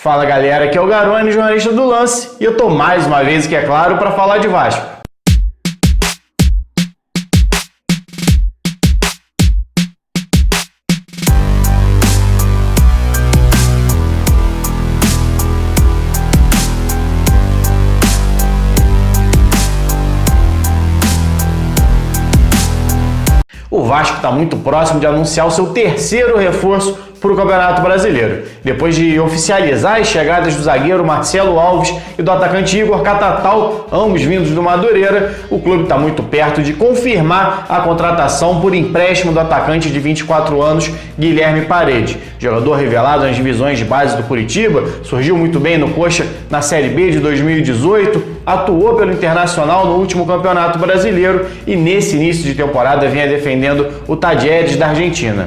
Fala galera, aqui é o Garone, jornalista do Lance, e eu tô mais uma vez aqui, é claro, para falar de Vasco. O Vasco está muito próximo de anunciar o seu terceiro reforço para o Campeonato Brasileiro. Depois de oficializar as chegadas do zagueiro Marcelo Alves e do atacante Igor Catatal, ambos vindos do Madureira, o clube está muito perto de confirmar a contratação por empréstimo do atacante de 24 anos, Guilherme Parede. Jogador revelado nas divisões de base do Curitiba, surgiu muito bem no Coxa na Série B de 2018, atuou pelo Internacional no último Campeonato Brasileiro e nesse início de temporada vinha defendendo o Talleres da Argentina.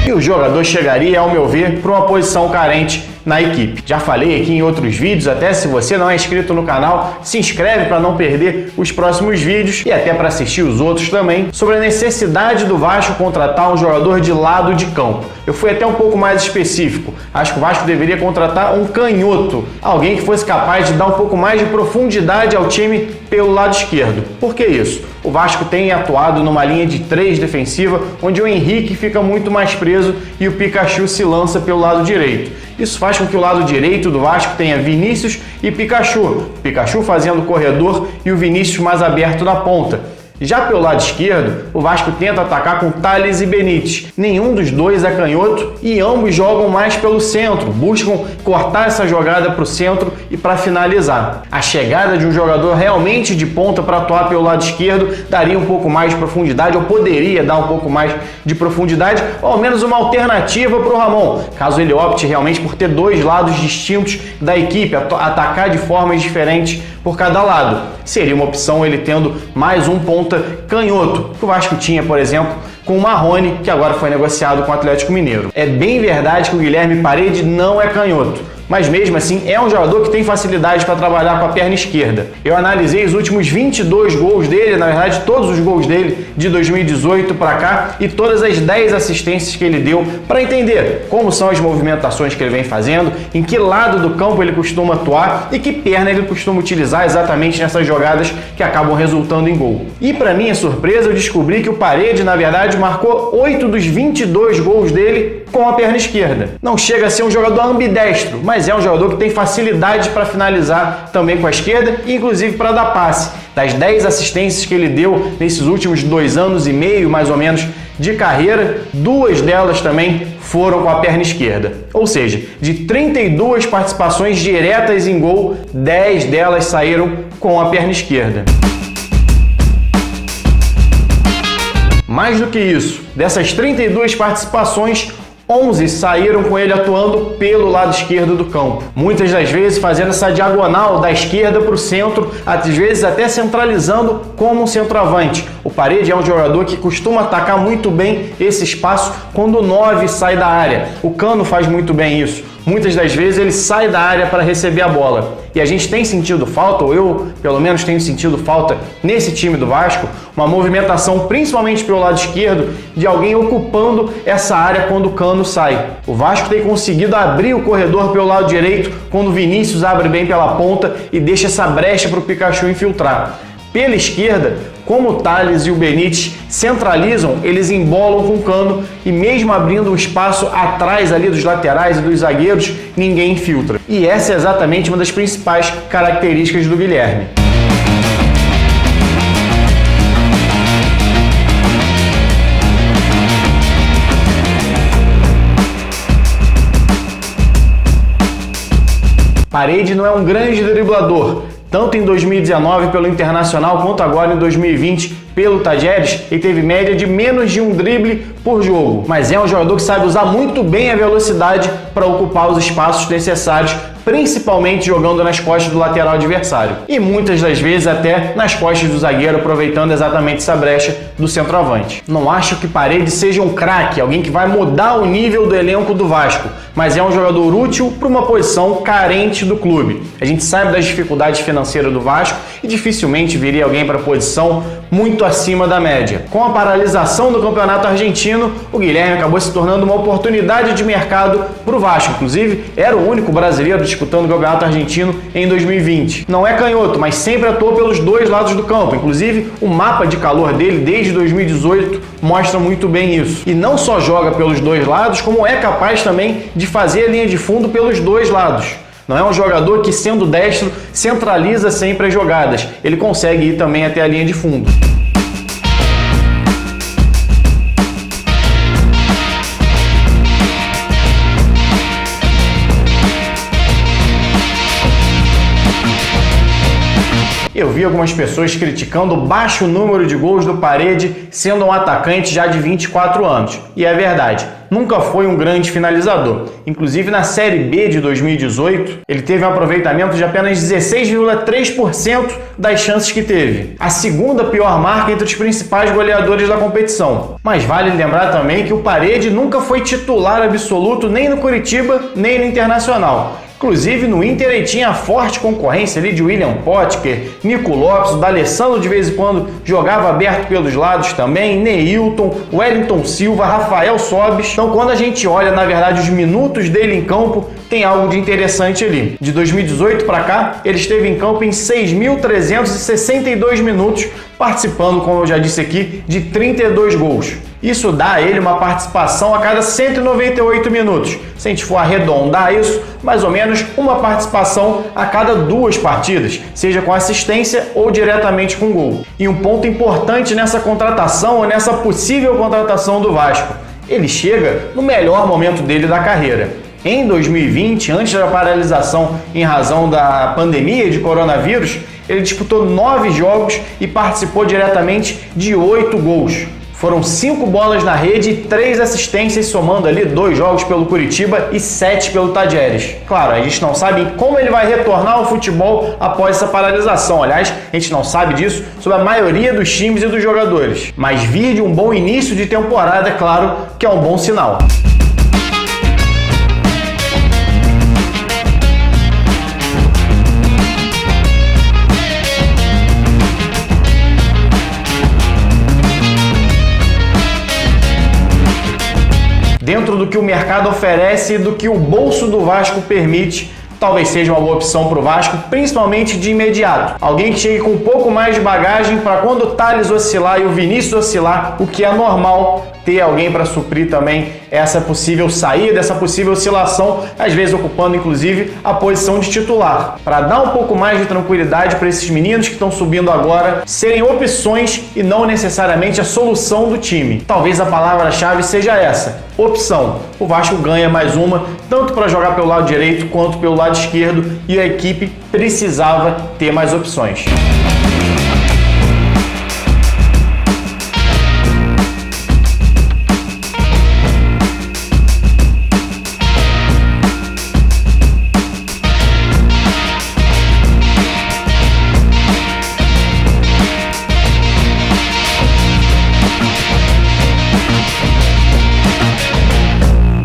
E o jogador chegaria, ao meu ver, para uma posição carente na equipe. Já falei aqui em outros vídeos, até se você não é inscrito no canal, se inscreve para não perder os próximos vídeos e até para assistir os outros também, sobre a necessidade do Vasco contratar um jogador de lado de campo. Eu fui até um pouco mais específico. Acho que o Vasco deveria contratar um canhoto, alguém que fosse capaz de dar um pouco mais de profundidade ao time pelo lado esquerdo. Por que isso? O Vasco tem atuado numa linha de 3 defensiva, onde o Henrique fica muito mais preso e o Pikachu se lança pelo lado direito. Isso faz com que o lado direito do Vasco tenha Vinícius e Pikachu. Pikachu fazendo o corredor e o Vinícius mais aberto na ponta. Já pelo lado esquerdo, o Vasco tenta atacar com Thales e Benítez. Nenhum dos dois é canhoto e ambos jogam mais pelo centro, buscam cortar essa jogada para o centro e para finalizar. A chegada de um jogador realmente de ponta para atuar pelo lado esquerdo daria um pouco mais de profundidade, ou poderia dar um pouco mais de profundidade, ou ao menos uma alternativa para o Ramon, caso ele opte realmente por ter dois lados distintos da equipe, atacar de formas diferentes por cada lado. Seria uma opção ele tendo mais um ponta canhoto, que o Vasco tinha, por exemplo, com o Marrone, que agora foi negociado com o Atlético Mineiro. É bem verdade que o Guilherme Parede não é canhoto, mas mesmo assim é um jogador que tem facilidade para trabalhar com a perna esquerda. Eu analisei os últimos 22 gols dele, na verdade todos os gols dele de 2018 para cá e todas as 10 assistências que ele deu, para entender como são as movimentações que ele vem fazendo, em que lado do campo ele costuma atuar e que perna ele costuma utilizar exatamente nessas jogadas que acabam resultando em gol. E para minha surpresa eu descobri que o Parede na verdade marcou 8 dos 22 gols dele com a perna esquerda. Não chega a ser um jogador ambidestro, mas é um jogador que tem facilidade para finalizar também com a esquerda e inclusive para dar passe. Das 10 assistências que ele deu nesses últimos 2 anos e meio, mais ou menos, de carreira, 2 delas também foram com a perna esquerda. Ou seja, de 32 participações diretas em gol, 10 delas saíram com a perna esquerda. Mais do que isso, dessas 32 participações, 11 saíram com ele atuando pelo lado esquerdo do campo. Muitas das vezes fazendo essa diagonal da esquerda para o centro, às vezes até centralizando como um centroavante. O Parede é um jogador que costuma atacar muito bem esse espaço quando o 9 sai da área. O Cano faz muito bem isso. Muitas das vezes ele sai da área para receber a bola. E a gente tem sentido falta, ou eu pelo menos tenho sentido falta nesse time do Vasco, uma movimentação principalmente pelo lado esquerdo de alguém ocupando essa área quando o Cano sai. O Vasco tem conseguido abrir o corredor pelo lado direito quando o Vinícius abre bem pela ponta e deixa essa brecha para o Pikachu infiltrar. Pela esquerda, como o Thales e o Benítez centralizam, eles embolam com o Cano e mesmo abrindo um espaço atrás ali dos laterais e dos zagueiros, ninguém infiltra. E essa é exatamente uma das principais características do Guilherme. Parede não é um grande driblador. Tanto em 2019 pelo Internacional quanto agora em 2020 pelo Talleres, ele teve média de menos de um drible por jogo. Mas é um jogador que sabe usar muito bem a velocidade para ocupar os espaços necessários, principalmente jogando nas costas do lateral adversário. E muitas das vezes até nas costas do zagueiro, aproveitando exatamente essa brecha do centroavante. Não acho que Parede seja um craque, alguém que vai mudar o nível do elenco do Vasco, mas é um jogador útil para uma posição carente do clube. A gente sabe das dificuldades financeiras do Vasco e dificilmente viria alguém para a posição muito acima da média. Com a paralisação do campeonato argentino, o Guilherme acabou se tornando uma oportunidade de mercado para o Vasco. Inclusive, era o único brasileiro disputando o campeonato argentino em 2020. Não é canhoto, mas sempre atuou pelos dois lados do campo. Inclusive, o mapa de calor dele desde 2018 mostra muito bem isso. E não só joga pelos dois lados, como é capaz também de fazer a linha de fundo pelos dois lados. Não é um jogador que, sendo destro, centraliza sempre as jogadas. Ele consegue ir também até a linha de fundo. Eu vi algumas pessoas criticando o baixo número de gols do Paredes, sendo um atacante já de 24 anos. E é verdade, nunca foi um grande finalizador. Inclusive na Série B de 2018, ele teve um aproveitamento de apenas 16,3% das chances que teve. A segunda pior marca entre os principais goleadores da competição. Mas vale lembrar também que o Paredes nunca foi titular absoluto nem no Coritiba, nem no Internacional. Inclusive, no Inter ele tinha forte concorrência ali de William Potker, Nico Lopes, o D'Alessandro de vez em quando jogava aberto pelos lados também, Neilton, Wellington Silva, Rafael Sobis. Então, quando a gente olha, na verdade, os minutos dele em campo, tem algo de interessante ali. De 2018 para cá, ele esteve em campo em 6.362 minutos, participando, como eu já disse aqui, de 32 gols. Isso dá a ele uma participação a cada 198 minutos. Se a gente for arredondar isso, mais ou menos uma participação a cada 2 partidas, seja com assistência ou diretamente com gol. E um ponto importante nessa contratação ou nessa possível contratação do Vasco, ele chega no melhor momento dele da carreira. Em 2020, antes da paralisação em razão da pandemia de coronavírus, ele disputou 9 jogos e participou diretamente de 8 gols. Foram 5 bolas na rede e 3 assistências, somando ali 2 jogos pelo Coritiba e 7 pelo Tajeres. Claro, a gente não sabe como ele vai retornar ao futebol após essa paralisação. Aliás, a gente não sabe disso sobre a maioria dos times e dos jogadores. Mas vir de um bom início de temporada, é claro que é um bom sinal. Dentro do que o mercado oferece e do que o bolso do Vasco permite, talvez seja uma boa opção para o Vasco, principalmente de imediato. Alguém que chegue com um pouco mais de bagagem para quando o Thales oscilar e o Vinícius oscilar, o que é normal, ter alguém para suprir também essa possível saída, essa possível oscilação, às vezes ocupando inclusive a posição de titular, para dar um pouco mais de tranquilidade para esses meninos que estão subindo agora serem opções e não necessariamente a solução do time. Talvez a palavra-chave seja essa, opção. O Vasco ganha mais uma, tanto para jogar pelo lado direito quanto pelo lado esquerdo, e a equipe precisava ter mais opções.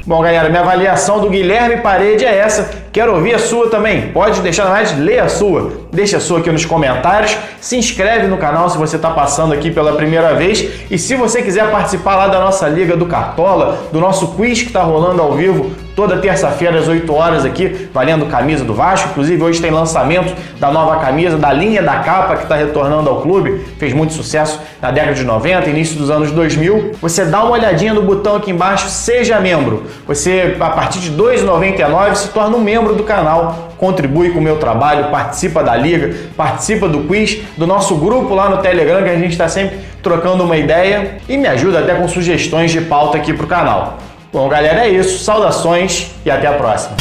Bom, galera, minha avaliação do Guilherme Paredes é essa. Quero ouvir a sua também. Pode deixar, na verdade, lê a sua. Deixa a sua aqui nos comentários. Se inscreve no canal se você está passando aqui pela primeira vez. E se você quiser participar lá da nossa Liga do Cartola, do nosso quiz que está rolando ao vivo toda terça-feira às 8 horas aqui, valendo camisa do Vasco. Inclusive, hoje tem lançamento da nova camisa, da linha da capa que está retornando ao clube. Fez muito sucesso na década de 90, início dos anos 2000. Você dá uma olhadinha no botão aqui embaixo, seja membro. Você, a partir de R$ 2,99, se torna um membro do canal, contribui com o meu trabalho, participa da liga, participa do quiz, do nosso grupo lá no Telegram, que a gente está sempre trocando uma ideia e me ajuda até com sugestões de pauta aqui para o canal. Bom, galera, é isso. Saudações e até a próxima.